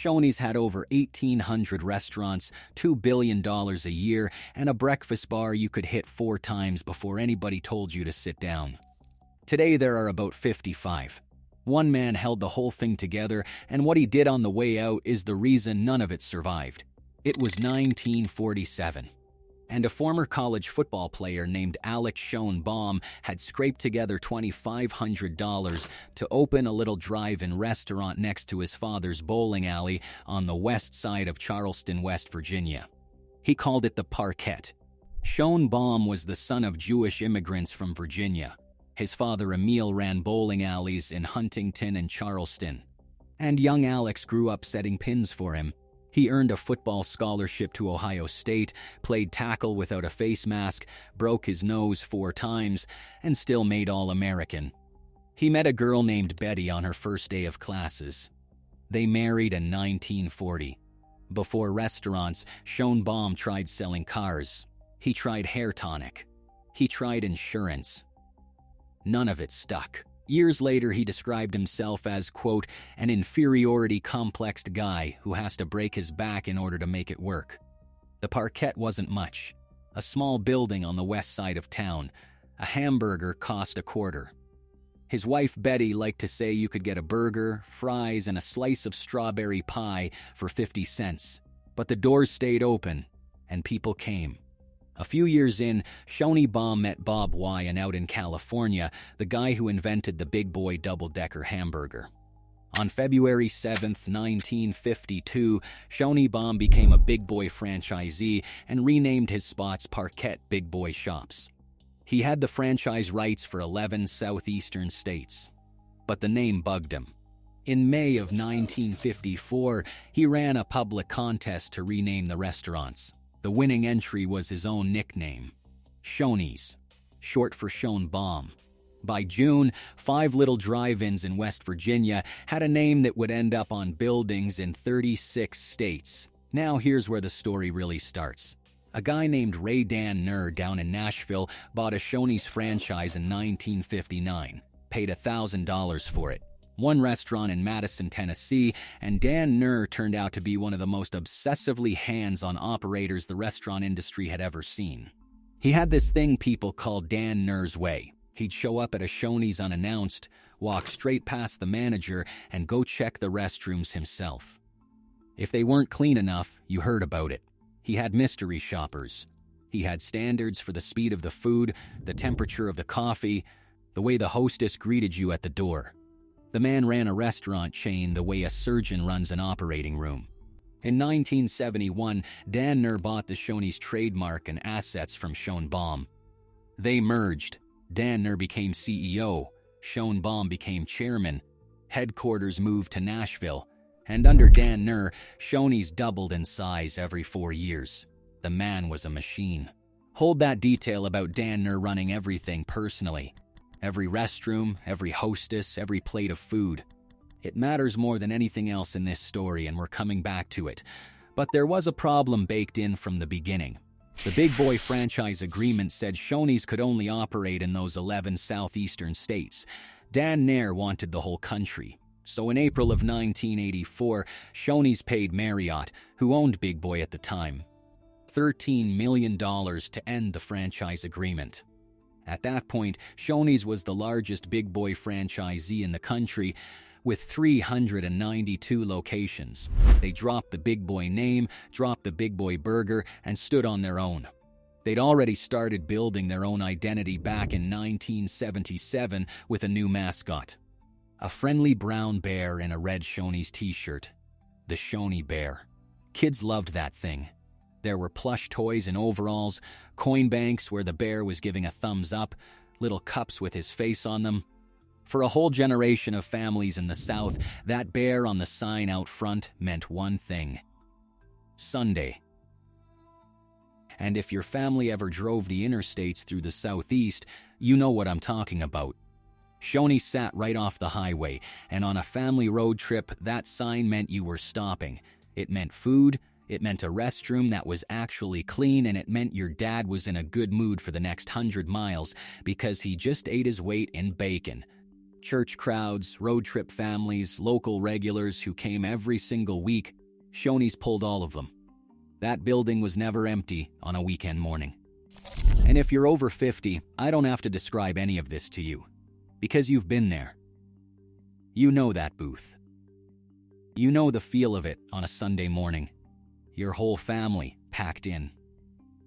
Shoney's had over 1,800 restaurants, $2 billion a year, and a breakfast bar you could hit 4 times before anybody told you to sit down. Today there are about 55. One man held the whole thing together, and what he did on the way out is the reason none of it survived. It was 1947. And a former college football player named Alex Schoenbaum had scraped together $2,500 to open a little drive-in restaurant next to his father's bowling alley on the west side of Charleston, West Virginia. He called it the Parkette. Schoenbaum was the son of Jewish immigrants from Virginia. His father Emil ran bowling alleys in Huntington and Charleston. And young Alex grew up setting pins for him. He earned a football scholarship to Ohio State, played tackle without a face mask, broke his nose 4 times, and still made All-American. He met a girl named Betty on her first day of classes. They married in 1940. Before restaurants, Schoenbaum tried selling cars. He tried hair tonic. He tried insurance. None of it stuck. Years later, he described himself as, quote, an inferiority-complexed guy who has to break his back in order to make it work. The Parkette wasn't much. A small building on the west side of town. A hamburger cost $0.25. His wife Betty liked to say you could get a burger, fries, and a slice of strawberry pie for 50 cents. But the doors stayed open, and people came. A few years in, Schoenbaum met Bob Wyan out in California, the guy who invented the Big Boy double-decker hamburger. On February 7, 1952, Schoenbaum became a Big Boy franchisee and renamed his spots Parkette Big Boy Shops. He had the franchise rights for 11 southeastern states, but the name bugged him. In May of 1954, he ran a public contest to rename the restaurants. The winning entry was his own nickname, Shoney's, short for Schoenbaum. By June, 5 little drive-ins in West Virginia had a name that would end up on buildings in 36 states. Now here's where the story really starts. A guy named Ray Dan Nur down in Nashville bought a Shoney's franchise in 1959, paid $1,000 for it. One restaurant in Madison, Tennessee, and Dan Nur turned out to be one of the most obsessively hands-on operators the restaurant industry had ever seen. He had this thing people called Dan Nur's Way. He'd show up at a Shoney's unannounced, walk straight past the manager, and go check the restrooms himself. If they weren't clean enough, you heard about it. He had mystery shoppers. He had standards for the speed of the food, the temperature of the coffee, the way the hostess greeted you at the door. The man ran a restaurant chain the way a surgeon runs an operating room. In 1971, Dan Nur bought the Shoney's trademark and assets from Schoenbaum. They merged. Dan Nur became CEO. Schoenbaum became chairman. Headquarters moved to Nashville. And under Dan Nur, Shoney's doubled in size every 4 years. The man was a machine. Hold that detail about Dan Nur running everything personally. Every restroom, every hostess, every plate of food. It matters more than anything else in this story, and we're coming back to it. But there was a problem baked in from the beginning. The Big Boy franchise agreement said Shoney's could only operate in those 11 southeastern states. Dan Nur wanted the whole country. So in April of 1984, Shoney's paid Marriott, who owned Big Boy at the time, $13 million to end the franchise agreement. At that point, Shoney's was the largest Big Boy franchisee in the country, with 392 locations. They dropped the Big Boy name, dropped the Big Boy burger, and stood on their own. They'd already started building their own identity back in 1977 with a new mascot. A friendly brown bear in a red Shoney's t-shirt. The Shoney Bear. Kids loved that thing. There were plush toys and overalls, coin banks where the bear was giving a thumbs up, little cups with his face on them. For a whole generation of families in the South, that bear on the sign out front meant one thing: Sunday. And if your family ever drove the interstates through the Southeast, you know what I'm talking about. Shoney sat right off the highway, and on a family road trip, that sign meant you were stopping. It meant food, it meant a restroom that was actually clean, and it meant your dad was in a good mood for the next 100 miles because he just ate his weight in bacon. Church crowds, road trip families, local regulars who came every single week. Shoney's pulled all of them. That building was never empty on a weekend morning. And if you're over 50, I don't have to describe any of this to you, because you've been there. You know that booth. You know the feel of it on a Sunday morning. Your whole family packed in.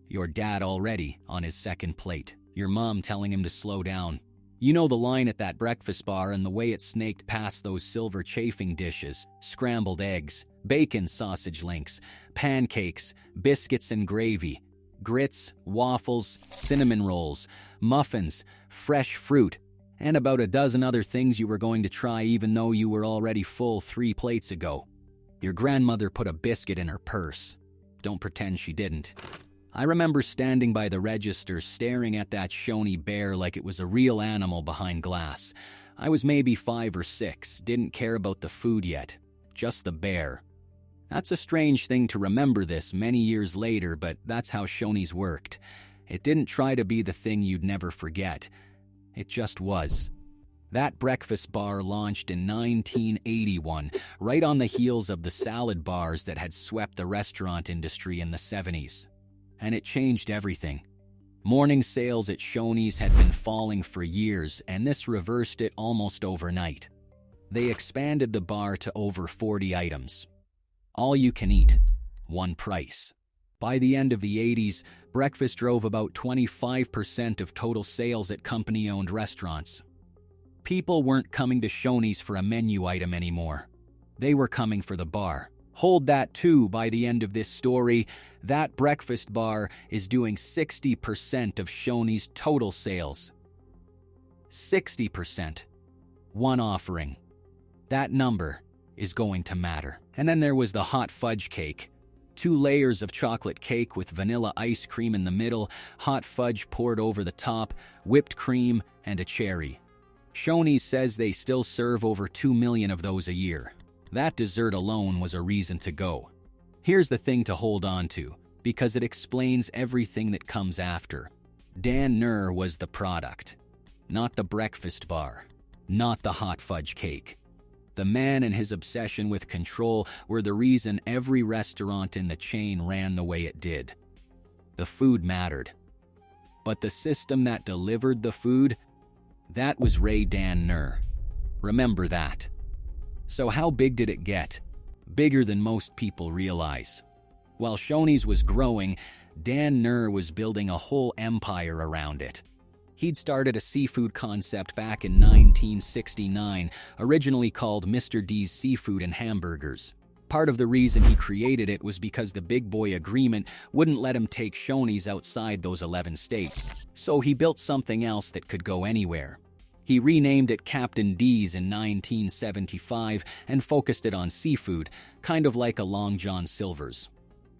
Your dad already on his second plate. Your mom telling him to slow down. You know the line at that breakfast bar and the way it snaked past those silver chafing dishes, scrambled eggs, bacon sausage links, pancakes, biscuits and gravy, grits, waffles, cinnamon rolls, muffins, fresh fruit, and about a dozen other things you were going to try even though you were already full 3 plates ago. Your grandmother put a biscuit in her purse. Don't pretend she didn't. I remember standing by the register staring at that Shoney bear like it was a real animal behind glass. I was maybe 5 or 6, didn't care about the food yet, just the bear. That's a strange thing to remember this many years later, but that's how Shoney's worked. It didn't try to be the thing you'd never forget. It just was. That breakfast bar launched in 1981, right on the heels of the salad bars that had swept the restaurant industry in the 70s. And it changed everything. Morning sales at Shoney's had been falling for years, and this reversed it almost overnight. They expanded the bar to over 40 items. All you can eat, one price. By the end of the 80s, breakfast drove about 25% of total sales at company-owned restaurants. People weren't coming to Shoney's for a menu item anymore. They were coming for the bar. Hold that too, by the end of this story, that breakfast bar is doing 60% of Shoney's total sales. 60%. One offering. That number is going to matter. And then there was the hot fudge cake. 2 layers of chocolate cake with vanilla ice cream in the middle, hot fudge poured over the top, whipped cream, and a cherry. Shoney's says they still serve over 2 million of those a year. That dessert alone was a reason to go. Here's the thing to hold on to, because it explains everything that comes after. Dan Nur was the product, not the breakfast bar, not the hot fudge cake. The man and his obsession with control were the reason every restaurant in the chain ran the way it did. The food mattered. But the system that delivered the food, that was Dan Nur. Remember that. So how big did it get? Bigger than most people realize. While Shoney's was growing, Dan Nur was building a whole empire around it. He'd started a seafood concept back in 1969, originally called Mr. D's Seafood and Hamburgers. Part of the reason he created it was because the Big Boy Agreement wouldn't let him take Shoney's outside those 11 states. So he built something else that could go anywhere. He renamed it Captain D's in 1975 and focused it on seafood, kind of like a Long John Silver's.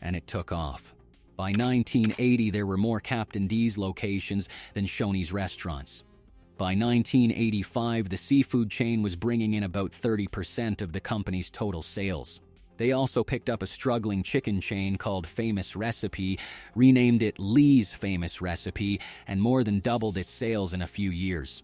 And it took off. By 1980, there were more Captain D's locations than Shoney's restaurants. By 1985, the seafood chain was bringing in about 30% of the company's total sales. They also picked up a struggling chicken chain called Famous Recipe, renamed it Lee's Famous Recipe, and more than doubled its sales in a few years.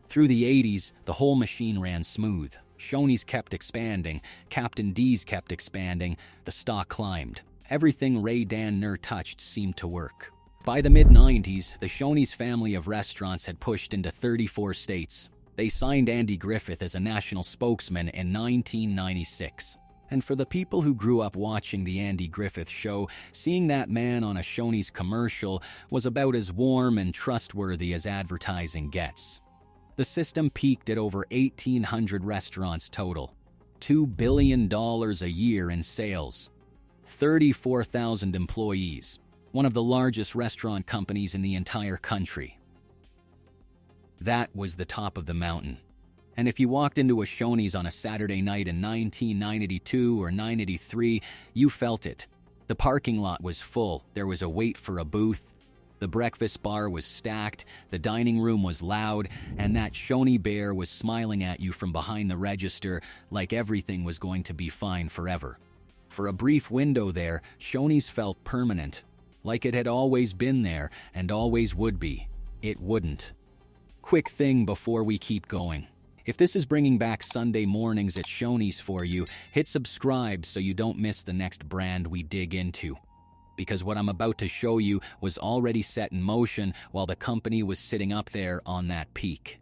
Through the 80s, the whole machine ran smooth. Shoney's kept expanding, Captain D's kept expanding, the stock climbed. Everything Dan Nur touched seemed to work. By the mid-90s, the Shoney's family of restaurants had pushed into 34 states. They signed Andy Griffith as a national spokesman in 1996. And for the people who grew up watching the Andy Griffith Show, seeing that man on a Shoney's commercial was about as warm and trustworthy as advertising gets. The system peaked at over 1,800 restaurants total, $2 billion a year in sales, 34,000 employees, one of the largest restaurant companies in the entire country. That was the top of the mountain. And if you walked into a Shoney's on a Saturday night in 1992 or 1983, you felt it. The parking lot was full, there was a wait for a booth, the breakfast bar was stacked, the dining room was loud, and that Shoney bear was smiling at you from behind the register like everything was going to be fine forever. For a brief window there, Shoney's felt permanent, like it had always been there and always would be. It wouldn't. Quick thing before we keep going. If this is bringing back Sunday mornings at Shoney's for you, hit subscribe so you don't miss the next brand we dig into. Because what I'm about to show you was already set in motion while the company was sitting up there on that peak.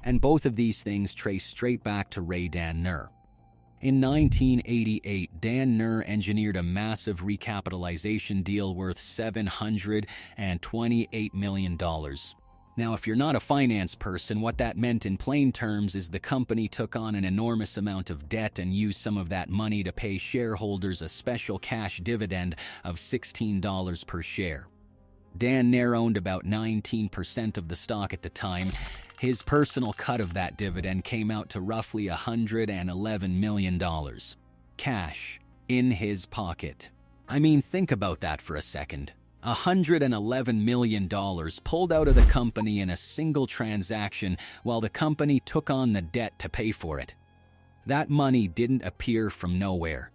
And both of these things trace straight back to Ray Dan Nur. In 1988, Dan Nur engineered a massive recapitalization deal worth $728 million. Now, if you're not a finance person, what that meant in plain terms is the company took on an enormous amount of debt and used some of that money to pay shareholders a special cash dividend of $16 per share. Dan Nur owned about 19% of the stock at the time. His personal cut of that dividend came out to roughly $111 million. Cash in his pocket. I mean, think about that for a second. $111 million pulled out of the company in a single transaction while the company took on the debt to pay for it. That money didn't appear from nowhere.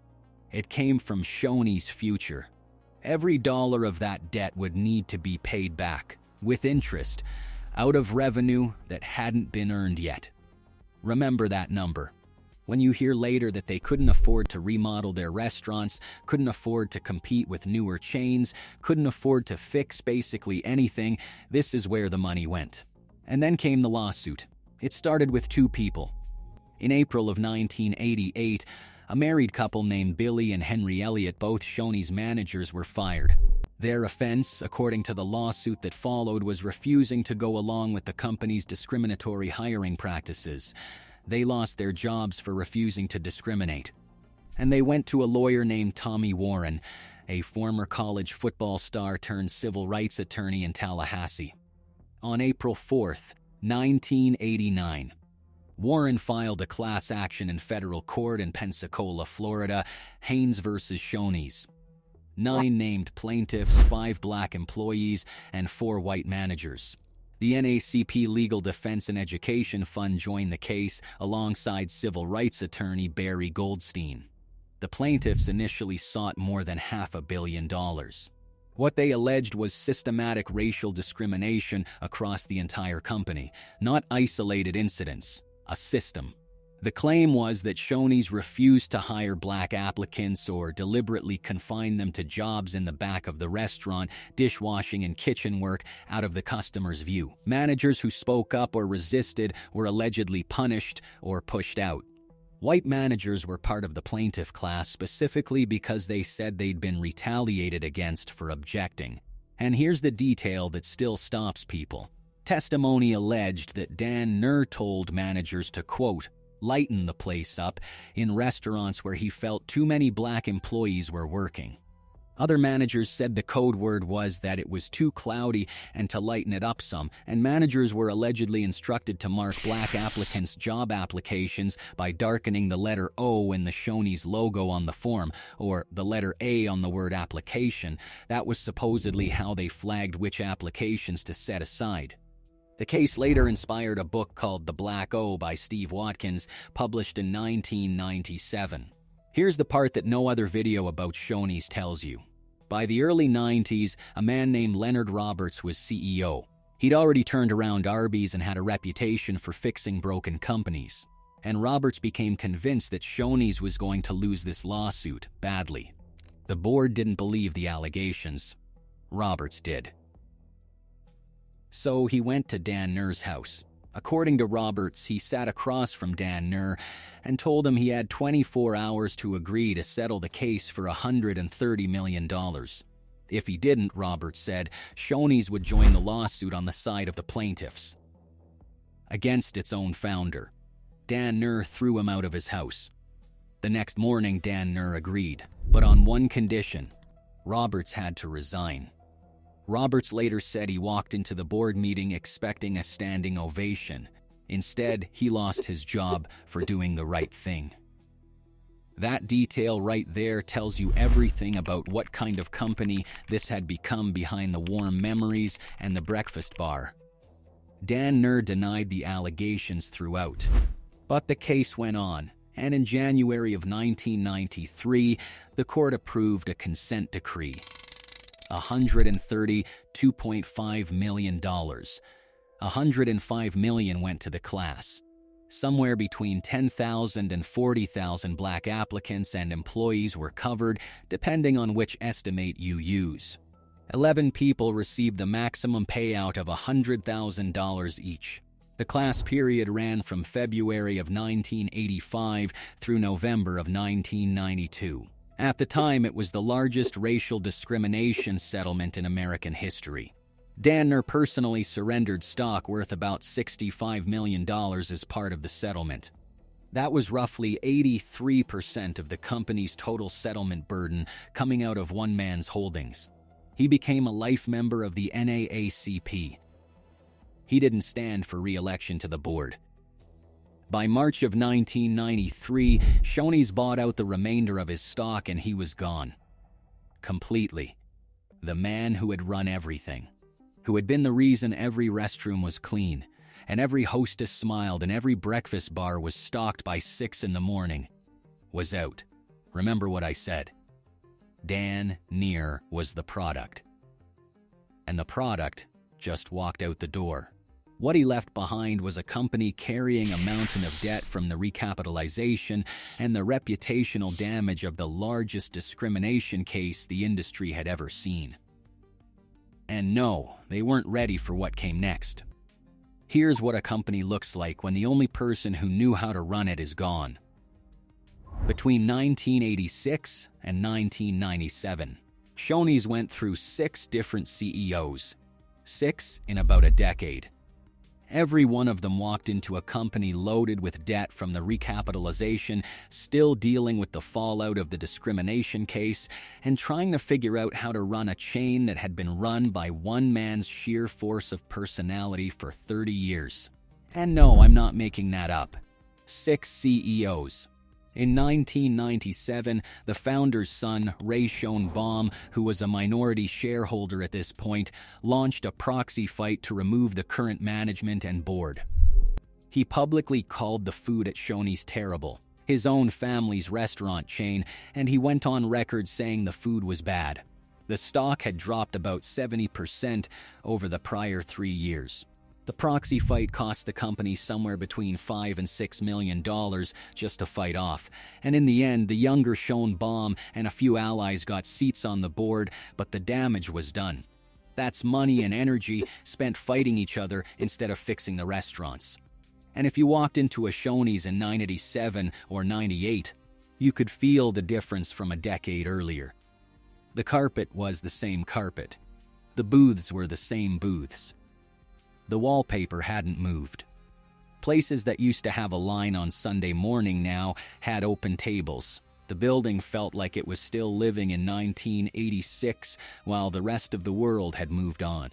It came from Shoney's future. Every dollar of that debt would need to be paid back, with interest, out of revenue that hadn't been earned yet. Remember that number. When you hear later that they couldn't afford to remodel their restaurants, couldn't afford to compete with newer chains, couldn't afford to fix basically anything, this is where the money went. And then came the lawsuit. It started with two people. In April of 1988, a married couple named Billy and Henry Elliott, both Shoney's managers, were fired. Their offense, according to the lawsuit that followed, was refusing to go along with the company's discriminatory hiring practices. They lost their jobs for refusing to discriminate. And they went to a lawyer named Tommy Warren, a former college football star turned civil rights attorney in Tallahassee. On April 4th, 1989, Warren filed a class action in federal court in Pensacola, Florida, Haynes versus Shoney's. 9 named plaintiffs, 5 black employees, and 4 white managers. The NAACP Legal Defense and Education Fund joined the case alongside civil rights attorney Barry Goldstein. The plaintiffs initially sought more than $500 million. What they alleged was systematic racial discrimination across the entire company, not isolated incidents, a system. The claim was that Shoney's refused to hire black applicants or deliberately confined them to jobs in the back of the restaurant, dishwashing and kitchen work, out of the customer's view. Managers who spoke up or resisted were allegedly punished or pushed out. White managers were part of the plaintiff class specifically because they said they'd been retaliated against for objecting. And here's the detail that still stops people. Testimony alleged that Dan Nur told managers to, quote, lighten the place up in restaurants where he felt too many black employees were working. Other managers said the code word was that it was too cloudy and to lighten it up some, and managers were allegedly instructed to mark black applicants' job applications by darkening the letter O in the Shoney's logo on the form, or the letter A on the word application. That was supposedly how they flagged which applications to set aside. The case later inspired a book called The Black O by Steve Watkins, published in 1997. Here's the part that no other video about Shoney's tells you. By the early 90s, a man named Leonard Roberts was CEO. He'd already turned around Arby's and had a reputation for fixing broken companies. And Roberts became convinced that Shoney's was going to lose this lawsuit badly. The board didn't believe the allegations. Roberts did. So he went to Dan Nur's house. According to Roberts, he sat across from Dan Nur and told him he had 24 hours to agree to settle the case for $130 million. If he didn't, Roberts said, Shoney's would join the lawsuit on the side of the plaintiffs. Against its own founder. Dan Nur threw him out of his house. The next morning, Dan Nur agreed, but on one condition. Roberts had to resign. Roberts later said he walked into the board meeting expecting a standing ovation. Instead, he lost his job for doing the right thing. That detail right there tells you everything about what kind of company this had become behind the warm memories and the breakfast bar. Dan Nur denied the allegations throughout. But the case went on, and in January of 1993, the court approved a consent decree. $132.5 million. $105 million went to the class. Somewhere between 10,000 and 40,000 black applicants and employees were covered, depending on which estimate you use. 11 people received the maximum payout of $100,000 each. The class period ran from February of 1985 through November of 1992. At the time, it was the largest racial discrimination settlement in American history. Danner personally surrendered stock worth about $65 million as part of the settlement. That was roughly 83% of the company's total settlement burden coming out of one man's holdings. He became a life member of the NAACP. He didn't stand for re-election to the board. By March of 1993, Shoney's bought out the remainder of his stock and he was gone. Completely. The man who had run everything, who had been the reason every restroom was clean, and every hostess smiled and every breakfast bar was stocked by 6 in the morning, was out. Remember what I said. Dan Neer was the product. And the product just walked out the door. What he left behind was a company carrying a mountain of debt from the recapitalization and the reputational damage of the largest discrimination case the industry had ever seen. And no, they weren't ready for what came next. Here's what a company looks like when the only person who knew how to run it is gone. Between 1986 and 1997, Shoney's went through 6 different CEOs. 6 in about a decade. Every one of them walked into a company loaded with debt from the recapitalization, still dealing with the fallout of the discrimination case, and trying to figure out how to run a chain that had been run by one man's sheer force of personality for 30 years. And no, I'm not making that up. 6 CEOs. In 1997, the founder's son, Ray Schoenbaum, who was a minority shareholder at this point, launched a proxy fight to remove the current management and board. He publicly called the food at Shoney's terrible, his own family's restaurant chain, and he went on record saying the food was bad. The stock had dropped about 70% over the prior 3 years. The proxy fight cost the company somewhere between $5 and $6 million just to fight off, and in the end, the younger Schoenbaum and a few allies got seats on the board, but the damage was done. That's money and energy spent fighting each other instead of fixing the restaurants. And if you walked into a Shoney's in 1987 or 98, you could feel the difference from a decade earlier. The carpet was the same carpet. The booths were the same booths. The wallpaper hadn't moved. Places that used to have a line on Sunday morning now had open tables. The building felt like it was still living in 1986 while the rest of the world had moved on.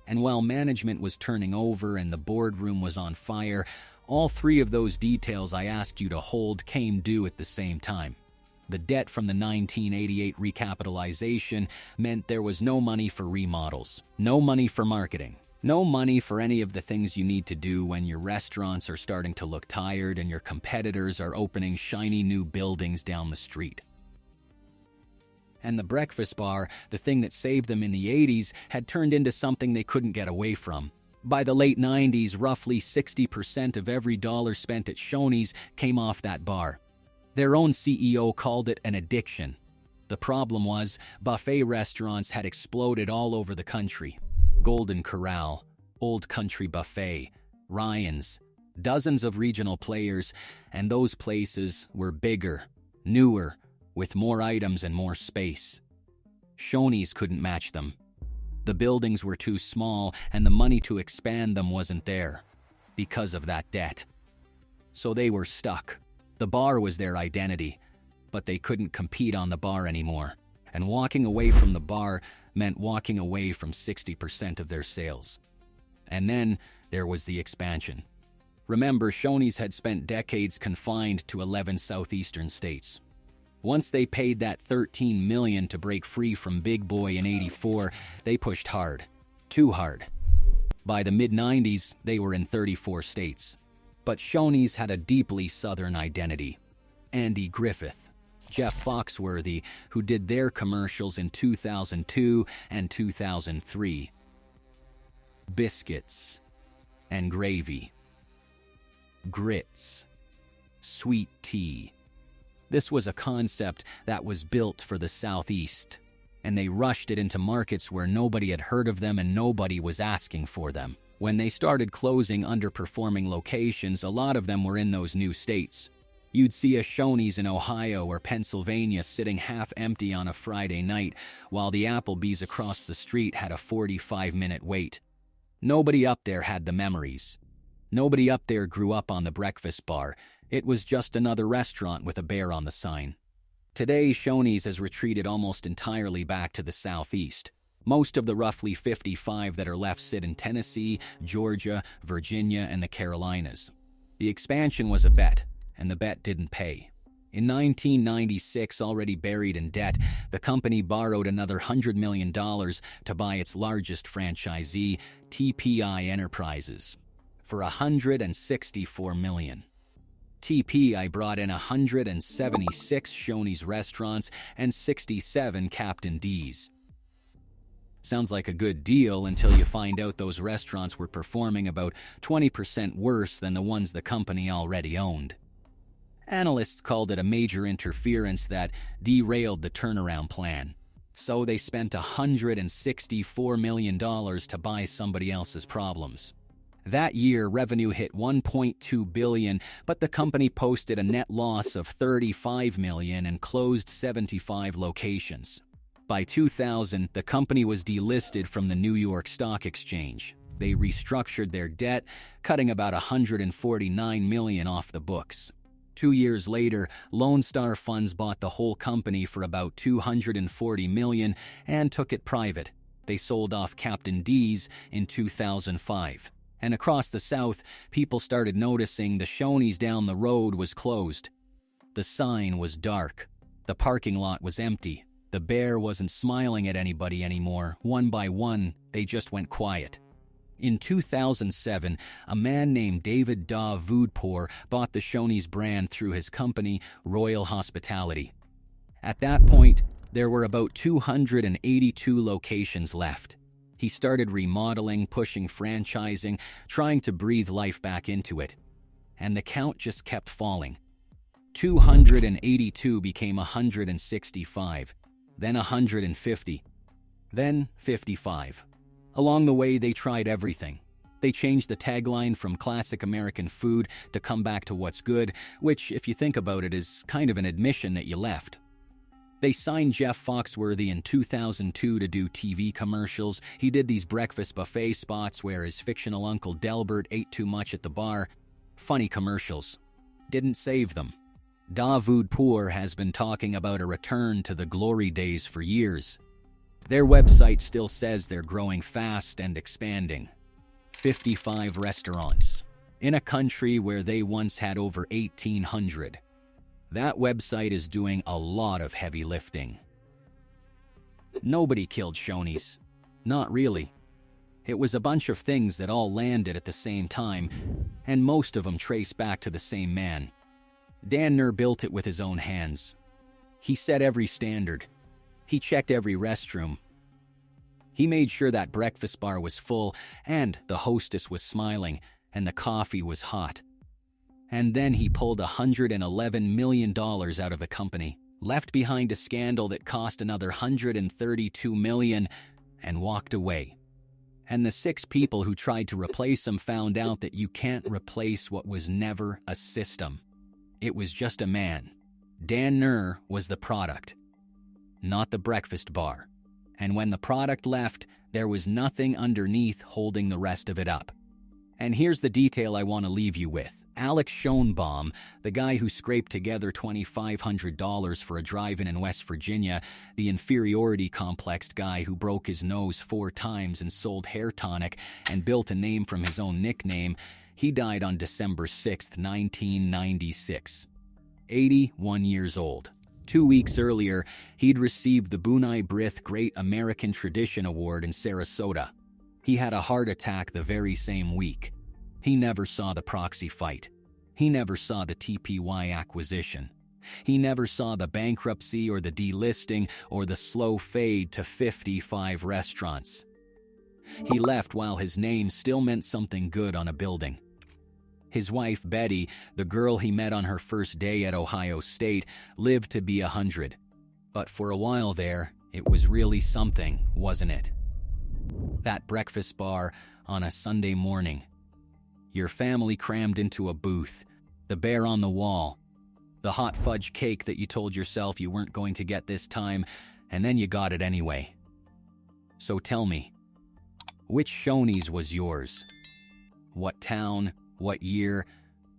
And while management was turning over and the boardroom was on fire, all 3 of those details I asked you to hold came due at the same time. The debt from the 1988 recapitalization meant there was no money for remodels, no money for marketing. No money for any of the things you need to do when your restaurants are starting to look tired and your competitors are opening shiny new buildings down the street. And the breakfast bar, the thing that saved them in the 80s, had turned into something they couldn't get away from. By the late 90s, roughly 60% of every dollar spent at Shoney's came off that bar. Their own CEO called it an addiction. The problem was, buffet restaurants had exploded all over the country. Golden Corral, Old Country Buffet, Ryan's, dozens of regional players, and those places were bigger, newer, with more items and more space. Shoney's couldn't match them. The buildings were too small, and the money to expand them wasn't there, because of that debt. So they were stuck. The bar was their identity, but they couldn't compete on the bar anymore, and walking away from the bar meant walking away from 60% of their sales. And then there was the expansion. Remember, Shoney's had spent decades confined to 11 southeastern states. Once they paid that $13 million to break free from Big Boy in '84, they pushed hard. Too hard. By the mid-90s, they were in 34 states. But Shoney's had a deeply southern identity. Andy Griffith, Jeff Foxworthy, who did their commercials in 2002 and 2003. Biscuits and gravy. Grits. Sweet tea. This was a concept that was built for the Southeast, and they rushed it into markets where nobody had heard of them and nobody was asking for them. When they started closing underperforming locations, a lot of them were in those new states. You'd see a Shoney's in Ohio or Pennsylvania sitting half empty on a Friday night, while the Applebee's across the street had a 45-minute wait. Nobody up there had the memories. Nobody up there grew up on the breakfast bar. It was just another restaurant with a bear on the sign. Today, Shoney's has retreated almost entirely back to the Southeast. Most of the roughly 55 that are left sit in Tennessee, Georgia, Virginia, and the Carolinas. The expansion was a bet, and the bet didn't pay. In 1996, already buried in debt, the company borrowed another $100 million to buy its largest franchisee, TPI Enterprises, for $164 million. TPI brought in 176 Shoney's restaurants and 67 Captain D's. Sounds like a good deal until you find out those restaurants were performing about 20% worse than the ones the company already owned. Analysts called it a major interference that derailed the turnaround plan. So they spent $164 million to buy somebody else's problems. That year, revenue hit $1.2 billion, but the company posted a net loss of $35 million and closed 75 locations. By 2000, the company was delisted from the New York Stock Exchange. They restructured their debt, cutting about $149 million off the books. 2 years later, Lone Star Funds bought the whole company for about $240 million and took it private. They sold off Captain D's in 2005. And across the South, people started noticing the Shoney's down the road was closed. The sign was dark. The parking lot was empty. The bear wasn't smiling at anybody anymore. One by one, they just went quiet. In 2007, a man named David Voudpour bought the Shoney's brand through his company, Royal Hospitality. At that point, there were about 282 locations left. He started remodeling, pushing franchising, trying to breathe life back into it. And the count just kept falling. 282 became 165, then 150, then 55. Along the way, they tried everything. They changed the tagline from classic American food to come back to what's good, which, if you think about it, is kind of an admission that you left. They signed Jeff Foxworthy in 2002 to do TV commercials. He did these breakfast buffet spots where his fictional uncle Delbert ate too much at the bar. Funny commercials. Didn't save them. Voudpour has been talking about a return to the glory days for years. Their website still says they're growing fast and expanding. 55 restaurants. In a country where they once had over 1,800. That website is doing a lot of heavy lifting. Nobody killed Shoney's. Not really. It was a bunch of things that all landed at the same time, and most of them trace back to the same man. Dan Nur built it with his own hands. He set every standard. He checked every restroom. He made sure that breakfast bar was full, and the hostess was smiling, and the coffee was hot. And then he pulled $111 million out of the company, left behind a scandal that cost another $132 million, and walked away. And the 6 people who tried to replace him found out that you can't replace what was never a system. It was just a man. Dan Nur was the product, not the breakfast bar. And when the product left, there was nothing underneath holding the rest of it up. And here's the detail I want to leave you with. Alex Schoenbaum, the guy who scraped together $2,500 for a drive-in in West Virginia, the inferiority complexed guy who broke his nose 4 times and sold hair tonic and built a name from his own nickname, he died on December 6, 1996. 81 years old. 2 weeks earlier, he'd received the Bunai Brith Great American Tradition Award in Sarasota. He had a heart attack the very same week. He never saw the proxy fight. He never saw the TPY acquisition. He never saw the bankruptcy or the delisting or the slow fade to 55 restaurants. He left while his name still meant something good on a building. His wife, Betty, the girl he met on her first day at Ohio State, lived to be 100. But for a while there, it was really something, wasn't it? That breakfast bar on a Sunday morning. Your family crammed into a booth, the bear on the wall, the hot fudge cake that you told yourself you weren't going to get this time, and then you got it anyway. So tell me, which Shoney's was yours? What town? What year?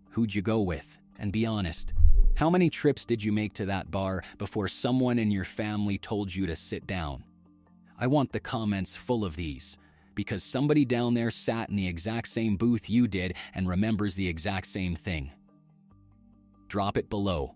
Who'd you go with? And be honest, how many trips did you make to that bar before someone in your family told you to sit down? I want the comments full of these, because somebody down there sat in the exact same booth you did and remembers the exact same thing. Drop it below.